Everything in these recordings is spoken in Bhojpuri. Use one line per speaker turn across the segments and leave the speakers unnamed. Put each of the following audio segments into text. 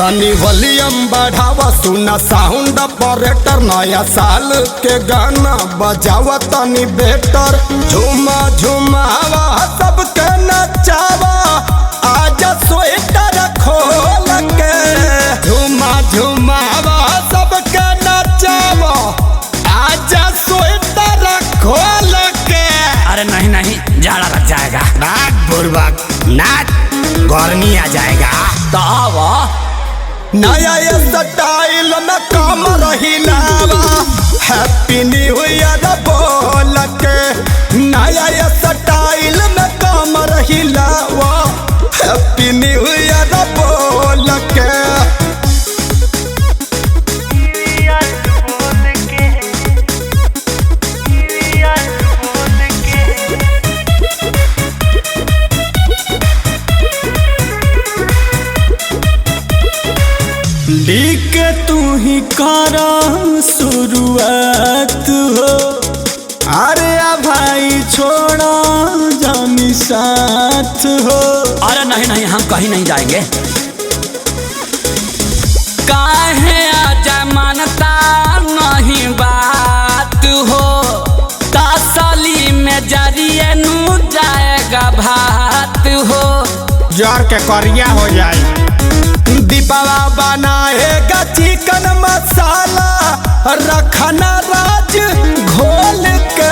तनी वॉल्यूम बढ़ावा सुना साउंड ऑपरेटर नया साल के गाना बजावा तनी बेटर झुमा झुमावा सबके नचावा आजा स्वेटर खोल के झुमा झुमावा सबके नचावा आजा स्वेटर खोल के।
अरे नहीं नहीं झाड़ा लग जाएगा।
नाच बुर्बक नाच गर्मी आ जाएगा।
तो आवा
नया स्टाइल में काम रहिलावा हैप्पी न्यू ईयर बोल के नया स्टाइल में काम रहिलावा हैप्पी न्यू ईयर बोल के।
लिख तू ही करा शुरुआत हो। अरे भाई छोड़ा जानी साथ हो।
अरे नहीं नहीं हम कहीं नहीं जाएंगे। काहे आजा मानता नहीं बात हो तसली में जरिए नू जाएगा भात हो।
जार के करिया हो जाए दीपावा बनाएगा चिकन मसाला रखना राज घोल के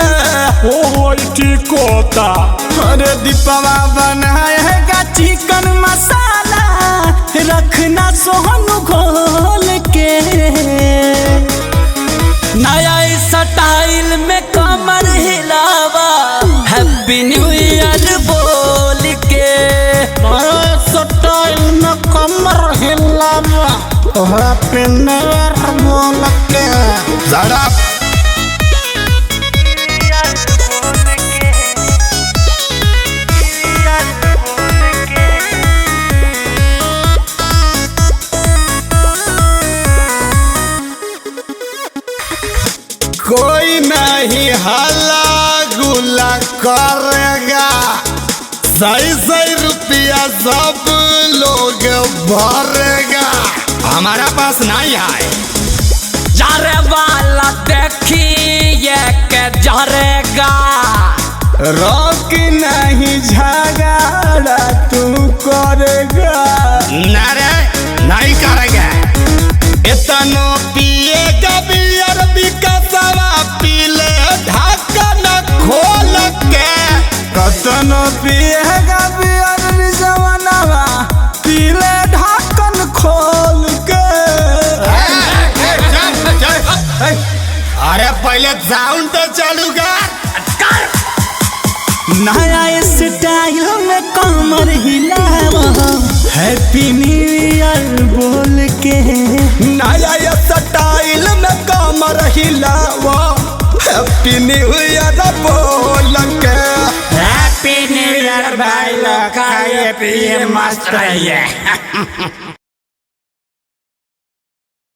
ओ ठीक होता।
अरे दीपावा बनाएगा
चिकन मसाला रखना सोहन घोल के।
नया स्टाइल में कमर हिलावा हैप्पी न्यू ईयर बोल के।
नया स्टाइल में कमर हिलावा हैप्पी न्यू ईयर बोल के।
जरा कोई नहीं हल्ला गुल्ला करेगा सही रुपया सब लोग भरेगा हमारा पास नहीं है।
जारे वाला देखिए के जरेगा
रोक नहीं झगड़ा तू करेगा नहीं करेगा। इतना पिएगा बियर बिकसवा पीले ढक्कन खोल के कतनो पिएगा बियर जवानवा पीले ढक्कन खोल के। अरे पहले साउंड तो चालू कर।
नया स्टाइल में कमर हिलावा हैप्पी न्यू ईयर बोल के।
नया स्टाइल में कमर हिलावा हैप्पी न्यू ईयर बोल के।
हैप्पी न्यू ईयर भाई लोग खाइए पिए मस्त रहिए।